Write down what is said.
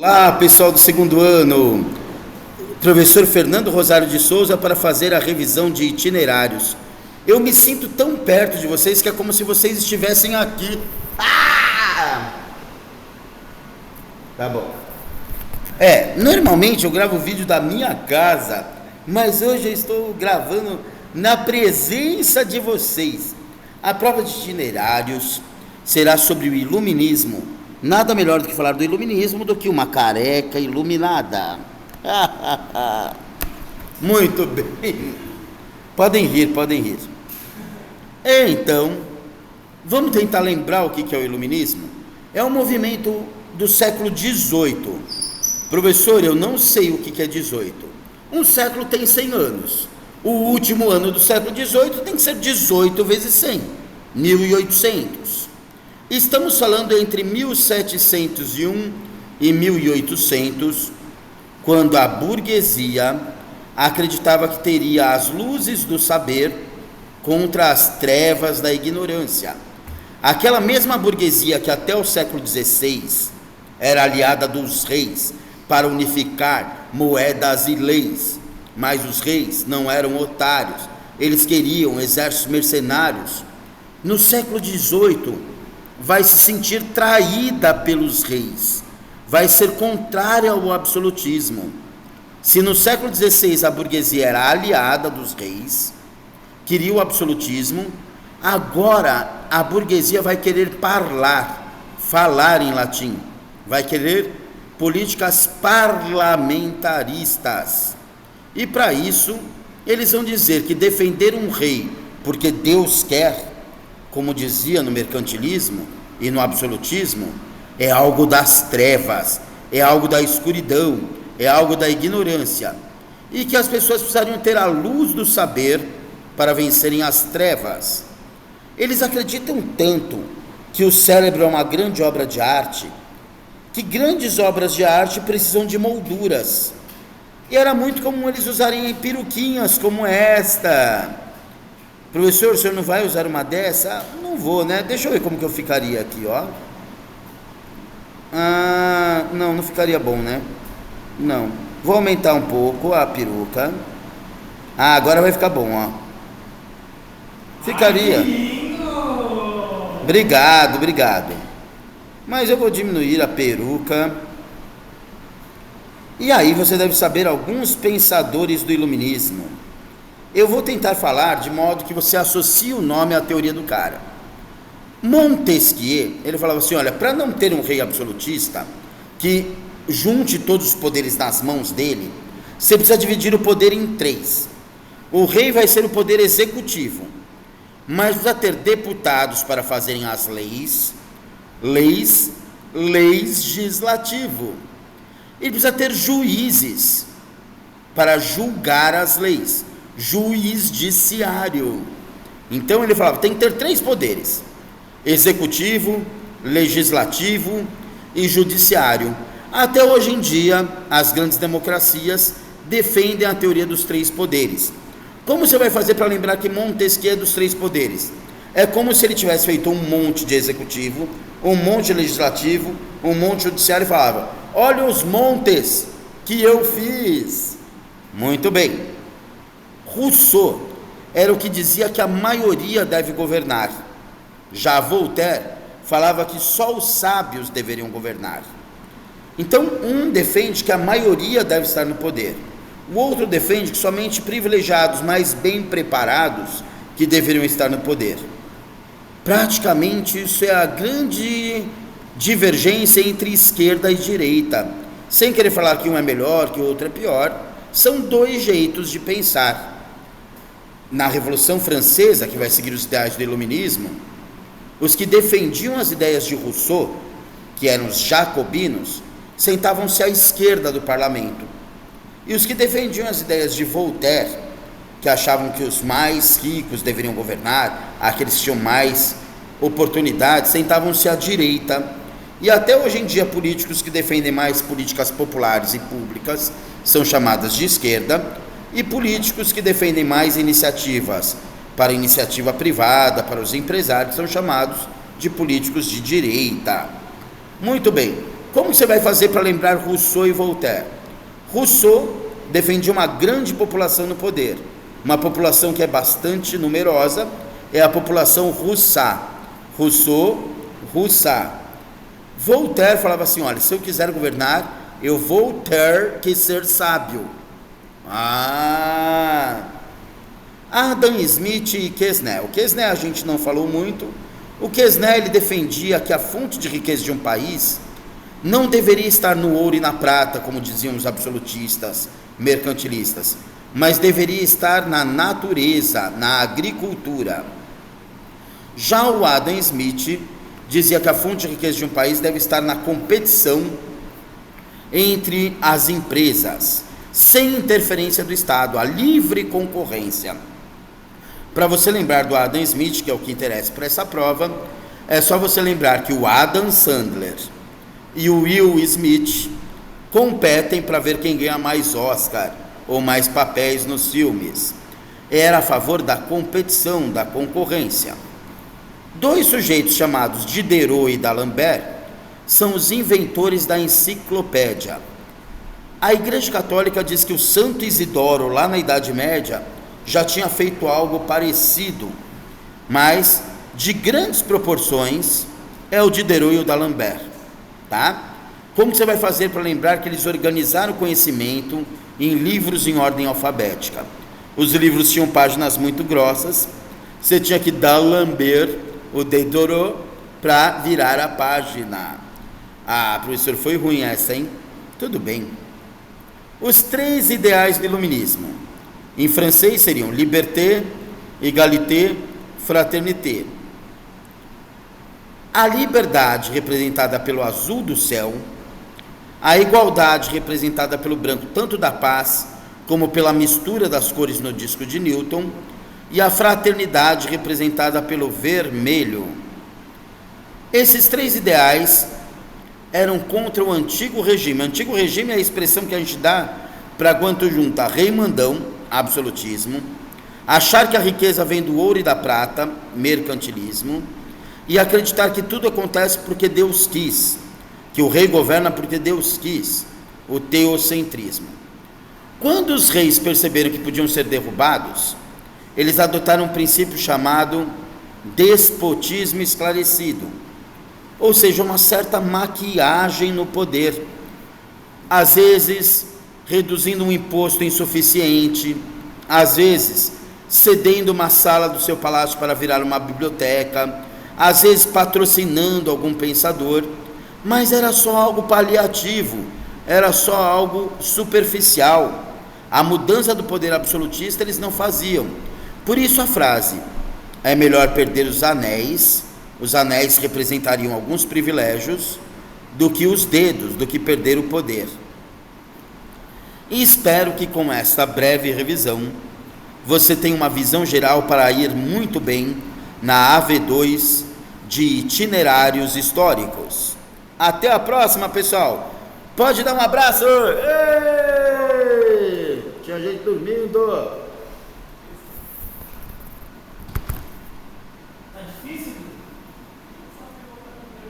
Olá, pessoal do segundo ano. Professor Fernando Rosário de Souza para fazer a revisão de itinerários. Eu me sinto tão perto de vocês que é como se vocês estivessem aqui. Tá bom. Normalmente eu gravo vídeo da minha casa, mas hoje eu estou gravando na presença de vocês. A prova de itinerários será sobre o iluminismo. Nada melhor do que falar do iluminismo do que uma careca iluminada. Muito bem. Podem rir. Então, vamos tentar lembrar o que é o iluminismo? É um movimento do século XVIII. Professor, eu não sei o que é 18. Um século tem 100 anos. O último ano do século XVIII tem que ser 18 vezes 100, 1800. Estamos falando entre 1701 e 1800, quando a burguesia acreditava que teria as luzes do saber contra as trevas da ignorância. Aquela mesma burguesia que até o século XVI era aliada dos reis para unificar moedas e leis, mas os reis não eram otários, eles queriam exércitos mercenários. No século XVIII, vai se sentir traída pelos reis, vai ser contrária ao absolutismo. Se no século XVI a burguesia era aliada dos reis, queria o absolutismo, agora a burguesia vai querer falar em latim, vai querer políticas parlamentaristas. E para isso, eles vão dizer que defender um rei porque Deus quer, como dizia no mercantilismo e no absolutismo, é algo das trevas, é algo da escuridão, é algo da ignorância, e que as pessoas precisariam ter a luz do saber para vencerem as trevas. Eles acreditam tanto que o cérebro é uma grande obra de arte, que grandes obras de arte precisam de molduras, e era muito comum eles usarem peruquinhas como esta. Professor, o senhor não vai usar uma dessa? Não vou, né? Deixa eu ver como que eu ficaria aqui, ó. Não ficaria bom, né? Não. Vou aumentar um pouco a peruca. Agora vai ficar bom, ó. Ficaria. Obrigado. Mas eu vou diminuir a peruca. E aí você deve saber alguns pensadores do iluminismo. Eu vou tentar falar de modo que você associe o nome à teoria do cara. Montesquieu, ele falava assim, olha, para não ter um rei absolutista que junte todos os poderes nas mãos dele, você precisa dividir o poder em 3. O rei vai ser o poder executivo, mas precisa ter deputados para fazerem as legislativo. Ele precisa ter juízes para julgar as leis, jurisdicionário. Então ele falava, tem que ter 3 poderes: executivo, legislativo e judiciário. Até hoje em dia, as grandes democracias defendem a teoria dos 3 poderes. Como você vai fazer para lembrar que Montesquieu é dos 3 poderes? É como se ele tivesse feito um monte de executivo, um monte de legislativo, um monte de judiciário e falava, olha os montes que eu fiz. Muito bem. Rousseau era o que dizia que a maioria deve governar. Já Voltaire falava que só os sábios deveriam governar. Então, um defende que a maioria deve estar no poder. O outro defende que somente privilegiados, mais bem preparados, que deveriam estar no poder. Praticamente, isso é a grande divergência entre esquerda e direita. Sem querer falar que um é melhor, que o outro é pior, são 2 jeitos de pensar. Na Revolução Francesa, que vai seguir os ideais do iluminismo, os que defendiam as ideias de Rousseau, que eram os jacobinos, sentavam-se à esquerda do parlamento. E os que defendiam as ideias de Voltaire, que achavam que os mais ricos deveriam governar, aqueles que tinham mais oportunidades, sentavam-se à direita. E até hoje em dia, políticos que defendem mais políticas populares e públicas são chamadas de esquerda, e políticos que defendem mais iniciativas para iniciativa privada, para os empresários, são chamados de políticos de direita. Muito bem, Como você vai fazer para lembrar Rousseau e Voltaire? Rousseau defendia uma grande população no poder, uma população que é bastante numerosa, é a população russa. Rousseau, russa. Voltaire falava assim: olha, se eu quiser governar, eu vou ter que ser sábio. Adam Smith e Quesnel. O Quesnel a gente não falou muito. O Quesnel, ele defendia que a fonte de riqueza de um país não deveria estar no ouro e na prata, como diziam os absolutistas mercantilistas, mas deveria estar na natureza, na agricultura. Já o Adam Smith dizia que a fonte de riqueza de um país deve estar na competição entre as empresas, sem interferência do Estado, a livre concorrência. Para você lembrar do Adam Smith, que é o que interessa para essa prova, é só você lembrar que o Adam Sandler e o Will Smith competem para ver quem ganha mais Oscar ou mais papéis nos filmes. Era a favor da competição, da concorrência. Dois sujeitos chamados Diderot e D'Alembert são os inventores da enciclopédia. A Igreja Católica diz que o Santo Isidoro, lá na Idade Média, já tinha feito algo parecido, mas de grandes proporções é o Diderot e o D'Alembert, tá? Como você vai fazer para lembrar que eles organizaram o conhecimento em livros em ordem alfabética? Os livros tinham páginas muito grossas, você tinha que D'Alembert o Diderot para virar a página. Professor, foi ruim essa, hein? Tudo bem. Os 3 ideais do iluminismo, em francês seriam liberté, égalité, fraternité. A liberdade representada pelo azul do céu, a igualdade representada pelo branco, tanto da paz como pela mistura das cores no disco de Newton, e a fraternidade representada pelo vermelho. Esses 3 ideais eram contra o antigo regime. O antigo regime é a expressão que a gente dá para quando junta rei mandão, absolutismo, achar que a riqueza vem do ouro e da prata, mercantilismo, e acreditar que tudo acontece porque Deus quis, que o rei governa porque Deus quis, o teocentrismo. Quando os reis perceberam que podiam ser derrubados, eles adotaram um princípio chamado despotismo esclarecido, ou seja, uma certa maquiagem no poder, às vezes reduzindo um imposto insuficiente, às vezes cedendo uma sala do seu palácio para virar uma biblioteca, às vezes patrocinando algum pensador, mas era só algo paliativo, era só algo superficial. A mudança do poder absolutista eles não faziam. Por isso a frase, é melhor perder os anéis representariam alguns privilégios, do que os dedos, do que perder o poder. E espero que com esta breve revisão, você tenha uma visão geral para ir muito bem na AV2 de itinerários históricos. Até a próxima, pessoal! Pode dar um abraço! Ei! Tinha gente dormindo!